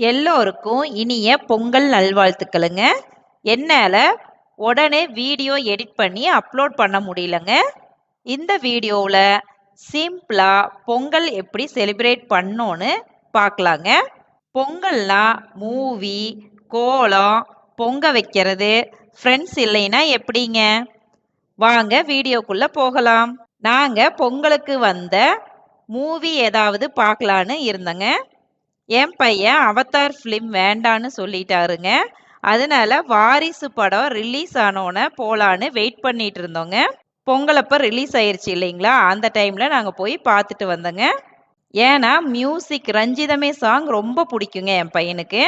எல்லோருக்கும் இனிய பொங்கல் நல்வாழ்த்துக்களுங்க. என்னால உடனே வீடியோ எடிட் பண்ணி அப்லோட் பண்ண முடியலங்க. இந்த வீடியோவில் சிம்பிளா பொங்கல் எப்படி செலிப்ரேட் பண்ணோன்னு பார்க்கலாங்க. பொங்கல்னா மூவி, கோலம், பொங்க வைக்கிறது, ஃப்ரெண்ட்ஸ் இல்லைன்னா எப்படிங்க? வாங்க வீடியோக்குள்ள போகலாம். நாங்க பொங்கலுக்கு வந்த மூவி ஏதாவது பார்க்கலான்னு இருந்தேங்க. என் பையன் அவதார் ஃபிலிம் வேண்டான்னு சொல்லிட்டாருங்க. அதனால வாரிசு படம் ரிலீஸ் ஆனோன்னு போலான்னு வெயிட் பண்ணிட்டு இருந்தோங்க. பொங்கலப்ப ரிலீஸ் ஆயிருச்சு இல்லைங்களா, அந்த டைம்ல நாங்கள் போய் பார்த்துட்டு வந்தோங்க. ஏன்னா மியூசிக் ரஞ்சிதமே சாங் ரொம்ப பிடிக்குங்க என் பையனுக்கு.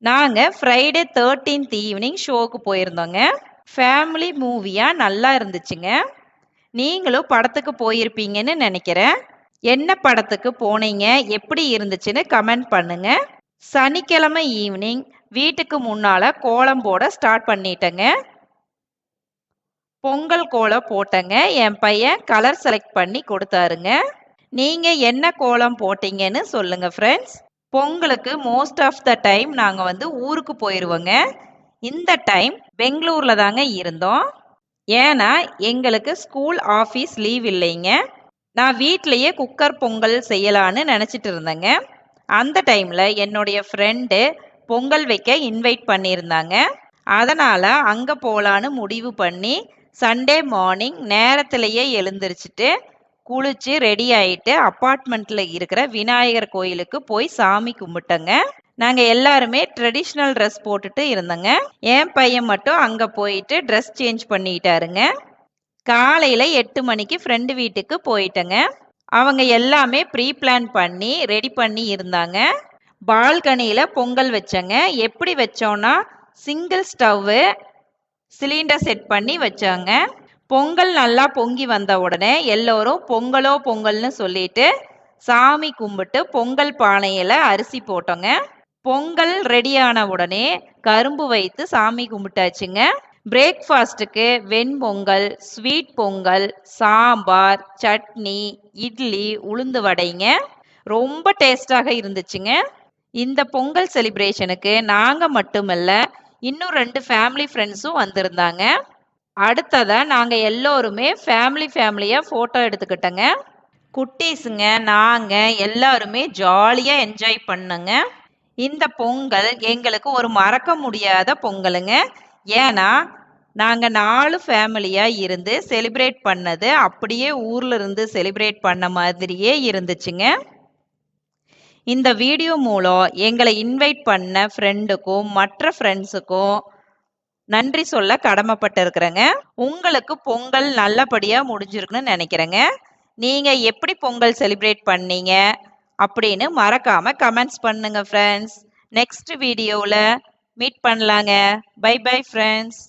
நாங்கள் ஃப்ரைடே 13th ஈவினிங் ஷோக்கு போயிருந்தோங்க. ஃபேமிலி மூவியாக நல்லா இருந்துச்சுங்க. நீங்களும் படத்துக்கு போயிருப்பீங்கன்னு நினைக்கிறேன். என்ன படத்துக்கு போனீங்க, எப்படி இருந்துச்சுன்னு கமெண்ட் பண்ணுங்க. சனிக்கிழமை ஈவினிங் வீட்டுக்கு முன்னால கோலம் போட ஸ்டார்ட் பண்ணிட்டேங்க. பொங்கல் கோலம் போட்டேங்க. என் பையன் கலர் செலக்ட் பண்ணி கொடுத்தாருங்க. நீங்க என்ன கோலம் போட்டீங்கன்னு சொல்லுங்க ஃப்ரெண்ட்ஸ். பொங்கலுக்கு மோஸ்ட் ஆஃப் த டைம் நாங்கள் ஊருக்கு போயிடுவோங்க. இந்த டைம் பெங்களூர்ல தாங்க இருந்தோம். ஏன்னா எங்களுக்கு ஸ்கூல் ஆஃபீஸ் லீவ் இல்லைங்க. நான் வீட்டிலையே குக்கர் பொங்கல் செய்யலான்னு நினச்சிட்டு இருந்தேங்க. அந்த டைமில் என்னுடைய ஃப்ரெண்டு பொங்கல் வைக்க இன்வைட் பண்ணியிருந்தாங்க. அதனால் அங்கே போகலான்னு முடிவு பண்ணி சண்டே மார்னிங் நேரத்திலேயே எழுந்திரிச்சிட்டு குளிச்சு ரெடி ஆகிட்டு அப்பார்ட்மெண்ட்டில் இருக்கிற விநாயகர் கோயிலுக்கு போய் சாமி கும்பிட்டேங்க. நாங்கள் எல்லாருமே ட்ரெடிஷ்னல் ட்ரெஸ் போட்டுட்டு இருந்தோங்க. என் பையன் மட்டும் அங்கே போயிட்டு ட்ரெஸ் சேஞ்ச் பண்ணிட்டாருங்க. காலையில் 8 மணிக்கு ஃப்ரெண்டு வீட்டுக்கு போயிட்டேங்க. அவங்க எல்லாமே ப்ரீ பிளான் பண்ணி ரெடி பண்ணி இருந்தாங்க. பால்கனியில் பொங்கல் வச்சேங்க. எப்படி வச்சோன்னா சிங்கிள் ஸ்டவ்வு சிலிண்டர் செட் பண்ணி வச்சாங்க. பொங்கல் நல்லா பொங்கி வந்த உடனே எல்லோரும் பொங்கலோ பொங்கல்னு சொல்லிட்டு சாமி கும்பிட்டு பொங்கல் பானையில் அரிசி போட்டோங்க. பொங்கல் ரெடியான உடனே கரும்பு வைத்து சாமி கும்பிட்டாச்சுங்க. பிரேக்ஃபாஸ்ட்டுக்கு வெண்பொங்கல், ஸ்வீட் பொங்கல், சாம்பார், சட்னி, இட்லி, உளுந்து வடைங்க. ரொம்ப டேஸ்டாக இருந்துச்சுங்க. இந்த பொங்கல் செலிப்ரேஷனுக்கு நாங்கள் மட்டுமல்ல, இன்னும் 2 ஃபேமிலி ஃப்ரெண்ட்ஸும் வந்திருந்தாங்க. அடுத்ததாக நாங்கள் எல்லோருமே ஃபேமிலியாக ஃபோட்டோ எடுத்துக்கிட்டோங்க. குட்டீஸுங்க நாங்கள் எல்லாருமே ஜாலியாக என்ஜாய் பண்ணோங்க. இந்த பொங்கல் எங்களுக்கு ஒரு மறக்க முடியாத பொங்கலுங்க. ஏன்னா நாங்கள் 4 ஃபேமிலியாக இருந்து செலிப்ரேட் பண்ணது அப்படியே ஊரில் இருந்து செலிப்ரேட் பண்ண மாதிரியே இருந்துச்சுங்க. இந்த வீடியோ மூலம் எங்களை இன்வைட் பண்ண ஃப்ரெண்டுக்கும் மற்ற ஃப்ரெண்ட்ஸுக்கும் நன்றி சொல்ல கடமைப்பட்டிருக்கிறேங்க. உங்களுக்கு பொங்கல் நல்லபடியாக முடிஞ்சிருக்குன்னு நினைக்கிறேங்க. நீங்கள் எப்படி பொங்கல் செலிப்ரேட் பண்ணீங்க அப்படின்னு மறக்காமல் கமெண்ட்ஸ் பண்ணுங்க ஃப்ரெண்ட்ஸ். நெக்ஸ்ட் வீடியோவில் மீட் பண்ணலாங்க. Bye bye friends.